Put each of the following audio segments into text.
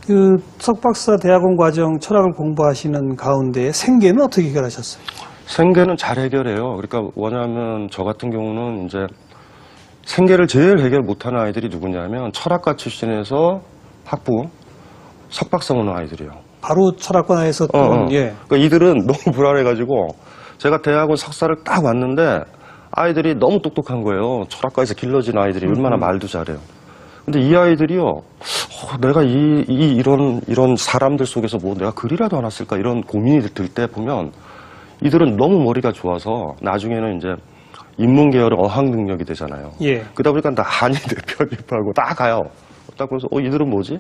그 석박사 대학원 과정 철학을 공부하시는 가운데 생계는 어떻게 해결하셨어요? 생계는 잘 해결해요. 그러니까 뭐냐면 저 같은 경우는 이제 생계를 제일 해결 못하는 아이들이 누구냐면 철학과 출신에서 학부, 석박사 오는 아이들이에요. 바로 철학과에서 예. 그러니까 이들은 너무 불안해가지고 제가 대학원 석사를 딱 왔는데 아이들이 너무 똑똑한 거예요. 철학과에서 길러진 아이들이 얼마나 말도 잘해요. 근데 이 아이들이요, 내가 이런 사람들 속에서 뭐 내가 글이라도 하나 쓸까 이런 고민이 들 때 보면 이들은 너무 머리가 좋아서 나중에는 이제 인문계열의 어학 능력이 되잖아요. 예. 그러다 보니까 나 한의대 편입하고 다 가요. 딱 그래서 이들은 뭐지?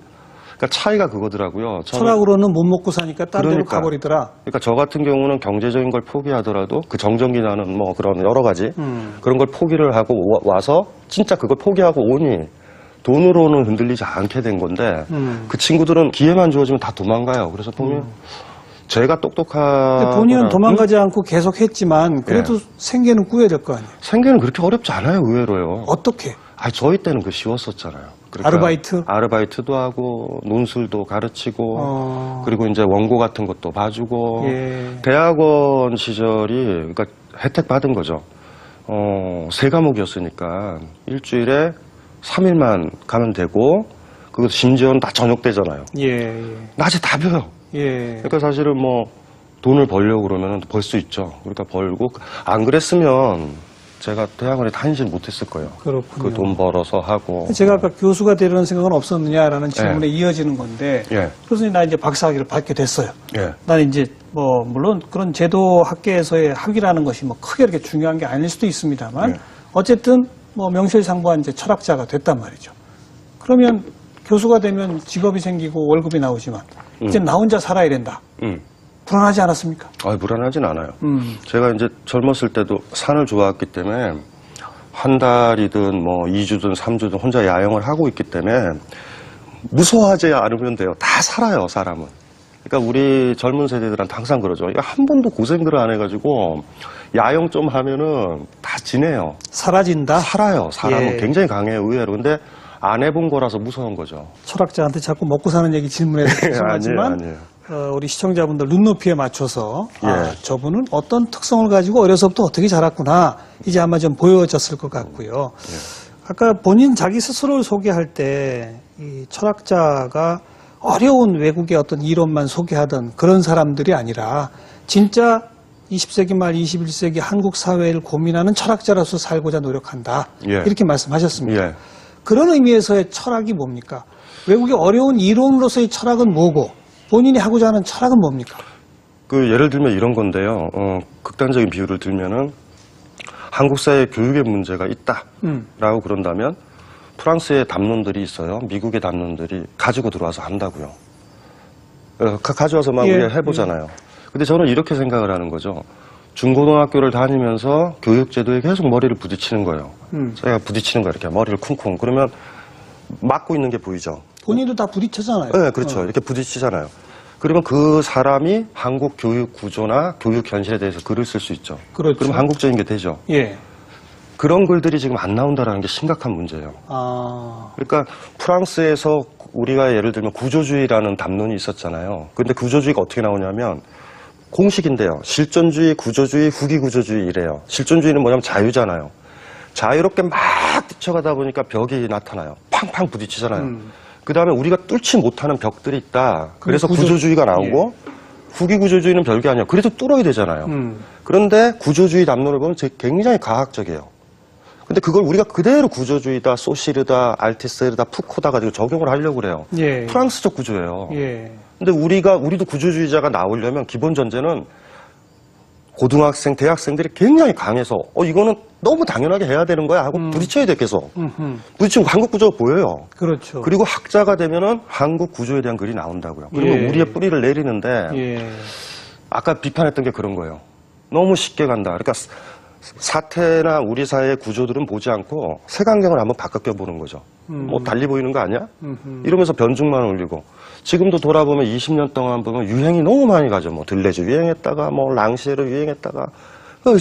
그러니까 차이가 그거더라고요. 철학으로는 못 먹고 사니까 딴 데로 그러니까. 가버리더라. 그러니까 저 같은 경우는 경제적인 걸 포기하더라도 그 정전기 나는 뭐 그런 여러 가지 그런 걸 포기를 하고 와서 진짜 그걸 포기하고 오니 돈으로는 흔들리지 않게 된 건데 그 친구들은 기회만 주어지면 다 도망가요. 그래서 보면 제가 똑똑한 본인은 도망가지 않고 계속 했지만 그래도 예. 생계는 꾸려야 될 거 아니에요. 생계는 그렇게 어렵지 않아요. 의외로요. 어떻게? 저희 때는 그 쉬웠었잖아요. 그러니까 아르바이트? 아르바이트도 하고 논술도 가르치고 그리고 이제 원고 같은 것도 봐주고 예. 대학원 시절이 그러니까 혜택 받은 거죠. 세 과목이었으니까 일주일에 3일만 가면 되고 그것도 심지어는 다 저녁 때잖아요. 예. 낮에 다 배워요. 예. 그러니까 사실은 뭐 돈을 벌려고 그러면 벌 수 있죠. 그러니까 벌고 안 그랬으면 제가 대학원에 다니질 못했을 거예요. 그렇군요. 그 돈 벌어서 하고. 제가 아까 교수가 되려는 생각은 없었느냐라는 질문에 이어지는 건데 예. 교수님 나 이제 박사학위를 받게 됐어요. 예. 나는 이제 뭐 물론 그런 제도 학계에서의 학위라는 것이 뭐 크게 이렇게 중요한 게 아닐 수도 있습니다만 예. 어쨌든 뭐 명실상부한 이제 철학자가 됐단 말이죠. 그러면 교수가 되면 직업이 생기고 월급이 나오지만 이제 나 혼자 살아야 된다. 불안하지 않았습니까? 불안하진 않아요. 제가 이제 젊었을 때도 산을 좋아했기 때문에 한 달이든 뭐 2주든 3주든 혼자 야영을 하고 있기 때문에 무서워하지 않으면 돼요. 다 살아요, 사람은. 그러니까 우리 젊은 세대들한테 항상 그러죠. 한 번도 고생들을 안 해가지고 야영 좀 하면은 다 지내요. 사라진다? 살아요. 사람은 예. 굉장히 강해요, 의외로. 근데 안 해본 거라서 무서운 거죠. 철학자한테 자꾸 먹고 사는 얘기 질문해서 죄송하지만 아니에요. 우리 시청자분들 눈높이에 맞춰서 예. 저분은 어떤 특성을 가지고 어려서부터 어떻게 자랐구나 이제 아마 좀 보여졌을 것 같고요. 아까 본인 자기 스스로를 소개할 때 이 철학자가 어려운 외국의 어떤 이론만 소개하던 그런 사람들이 아니라 진짜 20세기 말 21세기 한국 사회를 고민하는 철학자로서 살고자 노력한다. 예. 이렇게 말씀하셨습니다. 예. 그런 의미에서의 철학이 뭡니까? 외국의 어려운 이론으로서의 철학은 뭐고 본인이 하고자 하는 철학은 뭡니까? 예를 들면 이런 건데요. 극단적인 비유를 들면은 한국 사회 교육의 문제가 있다라고 그런다면 프랑스의 담론들이 있어요. 미국의 담론들이 가지고 들어와서 한다고요. 가져와서 막 우리가 해보잖아요. 근데 저는 이렇게 생각을 하는 거죠. 중고등학교를 다니면서 교육제도에 계속 머리를 부딪히는 거예요. 제가 부딪히는 거예요. 이렇게 머리를 쿵쿵. 그러면 막고 있는 게 보이죠. 본인도 다 부딪혔잖아요. 네, 그렇죠. 이렇게 부딪히잖아요. 그러면 그 사람이 한국 교육 구조나 교육 현실에 대해서 글을 쓸 수 있죠. 그렇죠. 그럼 한국적인 게 되죠. 예. 그런 글들이 지금 안 나온다는 게 심각한 문제예요. 그러니까 프랑스에서 우리가 예를 들면 구조주의라는 담론이 있었잖아요. 근데 구조주의가 어떻게 나오냐면 공식인데요. 실존주의, 구조주의, 후기구조주의 이래요. 실존주의는 뭐냐면 자유잖아요. 자유롭게 막 뛰쳐가다 보니까 벽이 나타나요. 팡팡 부딪히잖아요. 그 다음에 우리가 뚫지 못하는 벽들이 있다. 그래서 구조주의가 나오고 후기구조주의는 별게 아니야. 그래도 뚫어야 되잖아요. 그런데 구조주의 담론을 보면 굉장히 과학적이에요. 근데 그걸 우리가 그대로 구조주의다, 소시르다, 알티세르다, 푸코다 가지고 적용을 하려고 그래요. 예. 프랑스적 구조예요. 예. 근데 우리도 구조주의자가 나오려면 기본 전제는 고등학생, 대학생들이 굉장히 강해서 이거는 너무 당연하게 해야 되는 거야 하고 부딪혀야 돼 계속. 부딪히면 한국 구조가 보여요. 그렇죠. 그리고 학자가 되면은 한국 구조에 대한 글이 나온다고요. 그리고 예. 우리의 뿌리를 내리는데 예. 아까 비판했던 게 그런 거예요. 너무 쉽게 간다. 그러니까 사태나 우리 사회의 구조들은 보지 않고 색안경을 한번 바꿔 보는 거죠. 뭐 달리 보이는 거 아니야? 이러면서 변죽만 올리고 지금도 돌아보면 20년 동안 보면 유행이 너무 많이 가죠. 뭐 들레즈 유행했다가 뭐 랑시에르 유행했다가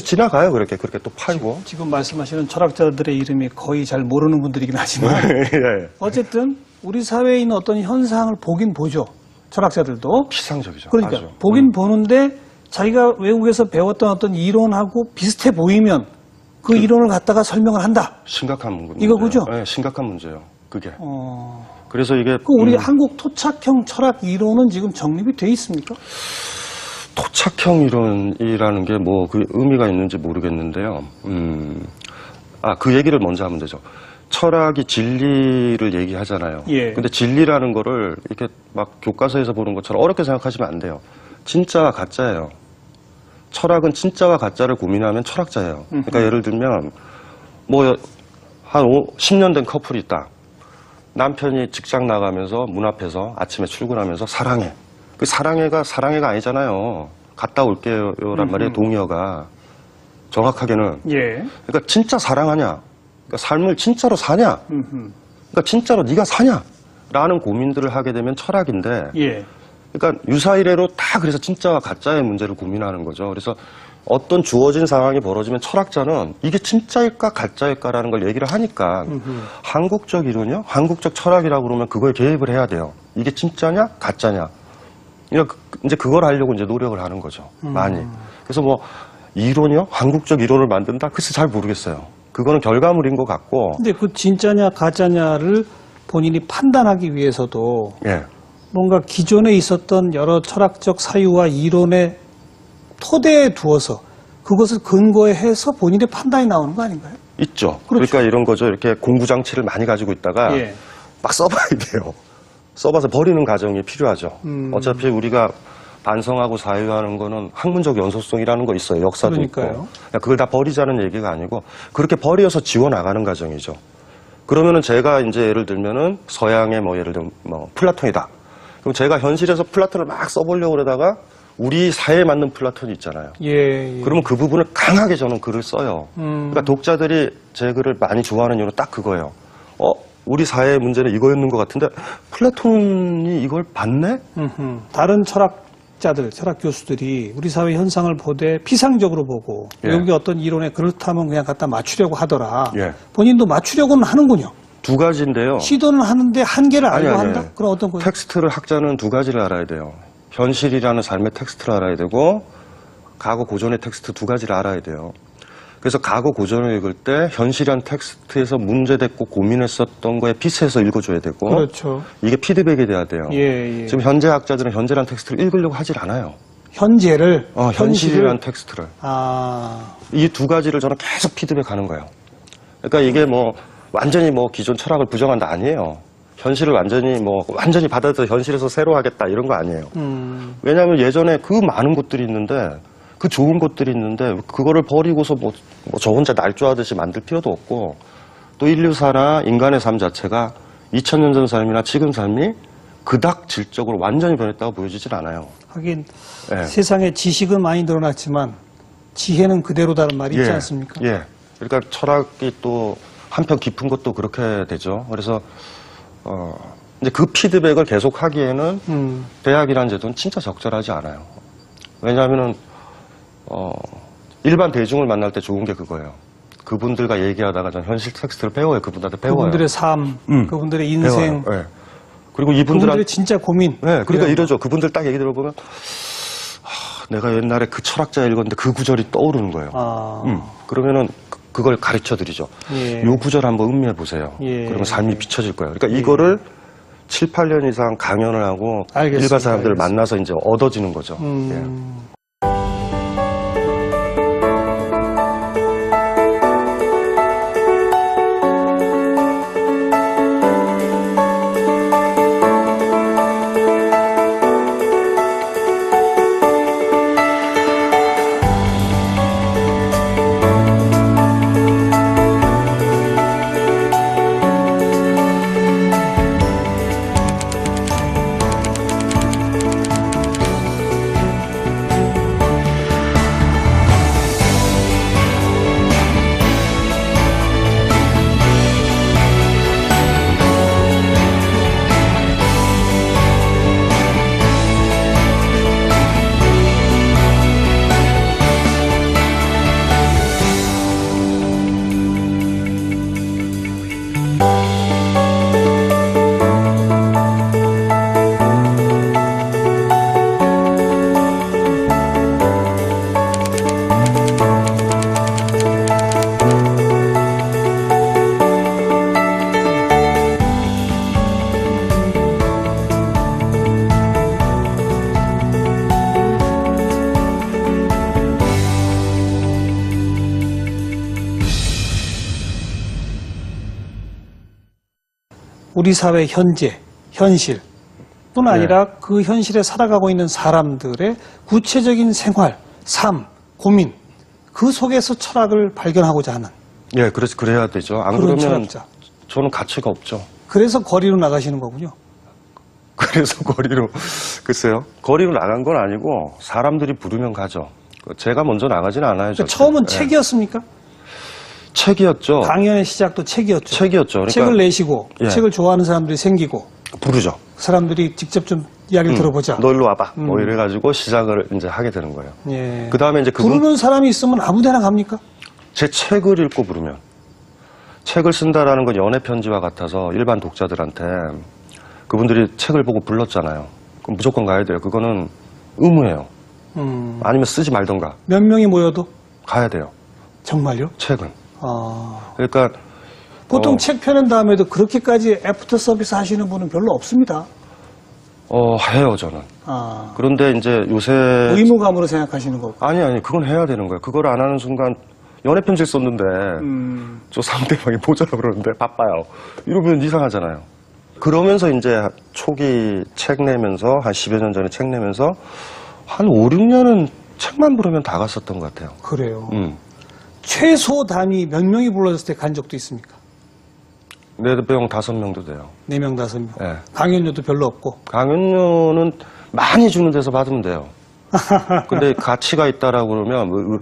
지나가요. 그렇게 또 팔고. 지금 말씀하시는 철학자들의 이름이 거의 잘 모르는 분들이긴 하지만 예. 어쨌든 우리 사회에 있는 어떤 현상을 보긴 보죠. 철학자들도. 피상적이죠. 그러니까 아주. 보긴 보는데 자기가 외국에서 배웠던 어떤 이론하고 비슷해 보이면 그 이론을 갖다가 설명을 한다. 심각한 문제예요. 이거 그죠? 네, 심각한 문제예요. 그게. 그래서 이게 그 우리 한국 토착형 철학 이론은 지금 정립이 돼 있습니까? 토착형 이론이라는 게 뭐 그 의미가 있는지 모르겠는데요. 그 얘기를 먼저 하면 되죠. 철학이 진리를 얘기하잖아요. 예. 근데 진리라는 거를 이렇게 막 교과서에서 보는 것처럼 어렵게 생각하시면 안 돼요. 진짜와 가짜예요. 철학은 진짜와 가짜를 고민하면 철학자예요. 그러니까 예를 들면 뭐 한 10년 된 커플이 있다. 남편이 직장 나가면서 문 앞에서 아침에 출근하면서 사랑해. 그 사랑해가 아니잖아요. 갔다 올게요란 말이에요. 동의어가. 정확하게는. 예. 그러니까 진짜 사랑하냐? 그러니까 삶을 진짜로 사냐? 그러니까 진짜로 네가 사냐? 라는 고민들을 하게 되면 철학인데. 예. 그러니까 유사이래로 다 그래서 진짜와 가짜의 문제를 고민하는 거죠. 그래서 어떤 주어진 상황이 벌어지면 철학자는 이게 진짜일까 가짜일까라는 걸 얘기를 하니까 한국적 이론이요? 한국적 철학이라고 그러면 그거에 개입을 해야 돼요. 이게 진짜냐? 가짜냐? 이제 그걸 하려고 이제 노력을 하는 거죠. 많이. 그래서 뭐 이론이요? 한국적 이론을 만든다? 글쎄 잘 모르겠어요. 그거는 결과물인 것 같고. 근데 그 진짜냐 가짜냐를 본인이 판단하기 위해서도 예. 뭔가 기존에 있었던 여러 철학적 사유와 이론의 토대에 두어서 그것을 근거에 해서 본인의 판단이 나오는 거 아닌가요? 있죠. 그렇죠. 그러니까 이런 거죠. 이렇게 공구장치를 많이 가지고 있다가 예. 막 써봐야 돼요. 써봐서 버리는 과정이 필요하죠. 어차피 우리가 반성하고 사유하는 거는 학문적 연속성이라는 거 있어요. 역사도 그러니까요. 있고. 그걸 다 버리자는 얘기가 아니고 그렇게 버려서 지워나가는 과정이죠. 그러면은 제가 이제 예를 들면은 서양의 뭐 예를 들면 뭐 플라톤이다. 그럼 제가 현실에서 플라톤을 막 써보려고 그러다가 우리 사회에 맞는 플라톤이 있잖아요. 예. 그러면 그 부분을 강하게 저는 글을 써요. 그러니까 독자들이 제 글을 많이 좋아하는 이유는 딱 그거예요. 우리 사회의 문제는 이거였는 것 같은데 플라톤이 이걸 봤네? 다른 철학자들, 철학 교수들이 우리 사회 현상을 보되 피상적으로 보고 예. 여기 어떤 이론에 그렇다면 그냥 갖다 맞추려고 하더라. 예. 본인도 맞추려고는 하는군요. 두 가지인데요. 시도는 하는데 한계를 알고 아니. 한다? 그럼 어떤 거예요? 텍스트를 학자는 두 가지를 알아야 돼요. 현실이라는 삶의 텍스트를 알아야 되고 과거 고전의 텍스트 두 가지를 알아야 돼요. 그래서 과거 고전을 읽을 때 현실이라는 텍스트에서 문제됐고 고민했었던 거에 비슷해서 읽어줘야 되고 그렇죠. 이게 피드백이 돼야 돼요. 예. 지금 현재 학자들은 현재라는 텍스트를 읽으려고 하질 않아요. 현재를 현실이라는 텍스트를. 이 두 가지를 저는 계속 피드백하는 거예요. 그러니까 이게 뭐 완전히 뭐 기존 철학을 부정한다 아니에요. 현실을 완전히 받아들여 현실에서 새로 하겠다 이런 거 아니에요. 왜냐하면 예전에 그 많은 것들이 있는데 그 좋은 것들이 있는데 그거를 버리고서 저 혼자 날조하듯이 만들 필요도 없고 또 인류사나 인간의 삶 자체가 2000년 전 삶이나 지금 삶이 그닥 질적으로 완전히 변했다고 보여지질 않아요. 하긴 예. 세상에 지식은 많이 늘어났지만 지혜는 그대로다는 말이 있지 않습니까? 예. 그러니까 철학이 또 한편 깊은 것도 그렇게 되죠. 그래서 이제 그 피드백을 계속 하기에는 대학이라는 제도는 진짜 적절하지 않아요. 왜냐하면은 일반 대중을 만날 때 좋은 게 그거예요. 그분들과 얘기하다가 전 현실 텍스트를 배워요. 그분들한테 배워요. 그분들의 삶, 그분들의 인생, 배워요. 네. 그리고 이분들한테 그분들의 진짜 고민. 네, 그러니까 이러죠. 그분들 딱 얘기 들어보면 내가 옛날에 그 철학자 읽었는데 그 구절이 떠오르는 거예요. 그러면은 그걸 가르쳐 드리죠. 예. 요 구절 한번 음미해 보세요. 예. 그러면 삶이 비춰질 거예요. 그러니까 이거를 7, 8년 이상 강연을 하고 알겠습니다. 일반 사람들을 만나서 이제 얻어지는 거죠. 예. 우리 사회 현재, 현실 뿐 아니라 그 현실에 살아가고 있는 사람들의 구체적인 생활, 삶, 고민 그 속에서 철학을 발견하고자 하는 예, 그래서 그래야 되죠. 안 그런 그러면 철학자. 저는 가치가 없죠. 그래서 거리로 나가시는 거군요. 그래서 거리로 글쎄요. 거리로 나간 건 아니고 사람들이 부르면 가죠. 제가 먼저 나가진 않아요. 그러니까 절대. 처음은 예. 책이었습니까? 책이었죠. 강연의 시작도 책이었죠. 책이었죠. 그러니까 책을 내시고 예. 책을 좋아하는 사람들이 생기고 부르죠. 사람들이 직접 좀 이야기를 들어보자. 너 일로 와봐. 뭐 이래가지고 시작을 이제 하게 되는 거예요. 예. 그 다음에 이제 부르는 사람이 있으면 아무데나 갑니까? 제 책을 읽고 부르면 책을 쓴다라는 건 연애 편지와 같아서 일반 독자들한테 그분들이 책을 보고 불렀잖아요. 그럼 무조건 가야 돼요. 그거는 의무예요. 아니면 쓰지 말던가 몇 명이 모여도 가야 돼요. 정말요? 책은. 아, 그러니까 보통 책 펴낸 다음에도 그렇게까지 애프터 서비스 하시는 분은 별로 없습니다. 해요 저는. 아, 그런데 이제 요새 의무감으로 생각하시는 거고. 아니 그건 해야 되는 거예요. 그걸 안 하는 순간 연애 편지를 썼는데 저 상대방이 보자고 그러는데 바빠요. 이러면 이상하잖아요. 그러면서 이제 초기 책 내면서 한 10여 년 전에 책 내면서 한 5, 6년은 책만 부르면 다 갔었던 것 같아요. 그래요. 최소 단위 몇 명이 불러졌을 때 간 적도 있습니까? 4명, 5명도 돼요. 4명, 5명. 예. 강연료도 별로 없고. 강연료는 많이 주는 데서 받으면 돼요. 근데 가치가 있다라고 그러면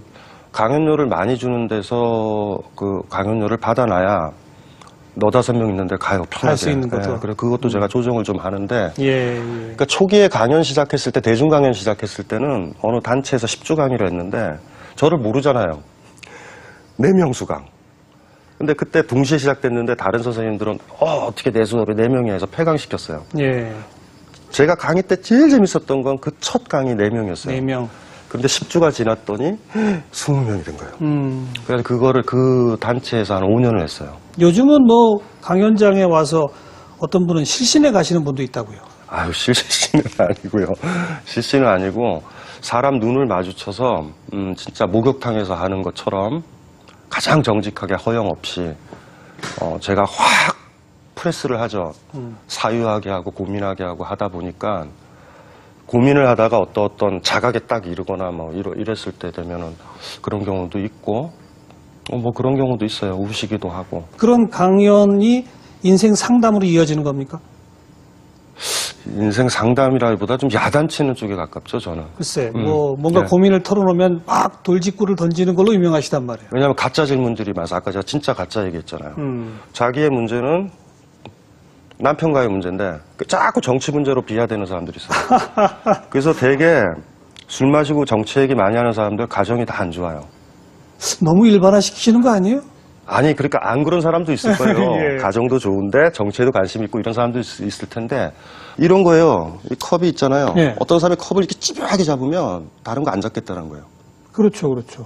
강연료를 많이 주는 데서 그 강연료를 받아놔야 4-5명 있는데 가요. 편하게. 할 수 있는 것도. 그래 그것도 제가 조정을 좀 하는데. 예. 그러니까 초기에 강연 시작했을 때 대중 강연 시작했을 때는 어느 단체에서 10주 강의를 했는데 저를 모르잖아요. 4명 수강. 근데 그때 동시에 시작됐는데 다른 선생님들은 어떻게 내 수업에 4명이 해서 폐강시켰어요. 예. 제가 강의 때 제일 재밌었던 건 그 첫 강의 4명이었어요. 4명. 근데 10주가 지났더니 20명이 된 거예요. 그래서 그거를 그 단체에서 한 5년을 했어요. 요즘은 뭐 강연장에 와서 어떤 분은 실신에 가시는 분도 있다고요. 아유, 실시는 아니고요. 실시는 아니고 사람 눈을 마주쳐서 진짜 목욕탕에서 하는 것처럼 가장 정직하게 허영 없이 제가 확 프레스를 하죠. 사유하게 하고 고민하게 하고 하다 보니까 고민을 하다가 어떤 자각에 딱 이르거나 뭐 이랬을 때 되면은 그런 경우도 있고 뭐 그런 경우도 있어요. 우시기도 하고. 그런 강연이 인생 상담으로 이어지는 겁니까? 인생 상담이라기보다 좀 야단치는 쪽에 가깝죠, 저는. 글쎄, 뭐 뭔가 네. 고민을 털어놓으면 막 돌직구를 던지는 걸로 유명하시단 말이에요. 왜냐하면 가짜 질문들이 많아서 아까 제가 진짜 가짜 얘기했잖아요. 자기의 문제는 남편과의 문제인데 자꾸 정치 문제로 비하되는 사람들이 있어요. 그래서 되게 술 마시고 정치 얘기 많이 하는 사람들 가정이 다 안 좋아요. 너무 일반화시키시는 거 아니에요? 아니 그러니까 안 그런 사람도 있을 거예요. 예. 가정도 좋은데 정치에도 관심 있고 이런 사람도 있을 텐데 이런 거예요. 이 컵이 있잖아요. 예. 어떤 사람이 컵을 이렇게 집요하게 잡으면 다른 거 안 잡겠다는 거예요. 그렇죠, 그렇죠.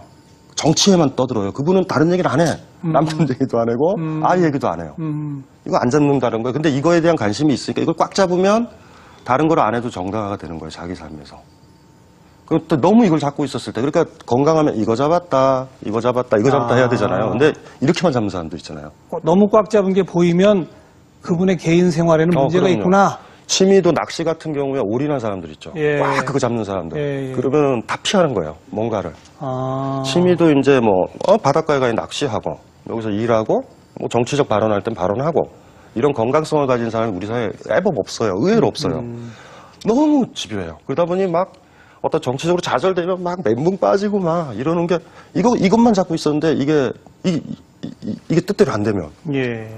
정치에만 떠들어요. 그분은 다른 얘기를 안 해. 남편 얘기도 안 하고 아이 얘기도 안 해요. 이거 안 잡는다는 거예요. 근데 이거에 대한 관심이 있으니까 이걸 꽉 잡으면 다른 걸 안 해도 정당화가 되는 거예요. 자기 삶에서. 그럼 또 너무 이걸 잡고 있었을 때 그러니까 건강하면 이거 잡았다, 이거 잡았다, 이거 잡았다 해야 되잖아요. 근데 이렇게만 잡는 사람도 있잖아요. 너무 꽉 잡은 게 보이면 그분의 개인 생활에는 문제가 그럼요. 있구나. 취미도 낚시 같은 경우에 올인한 사람들 있죠. 예. 꽉 그거 잡는 사람들. 예. 그러면 다 피하는 거예요. 뭔가를. 아, 취미도 이제 뭐 바닷가에 가 낚시하고 여기서 일하고 뭐 정치적 발언할 땐 발언하고 이런 건강성을 가진 사람이 우리 사회에 애법 없어요. 의외로 없어요. 너무 집요해요. 그러다 보니 막 어떤 정치적으로 좌절되면 막 멘붕 빠지고 막 이러는 게 이것만 잡고 있었는데 이게 뜻대로 안 되면 예.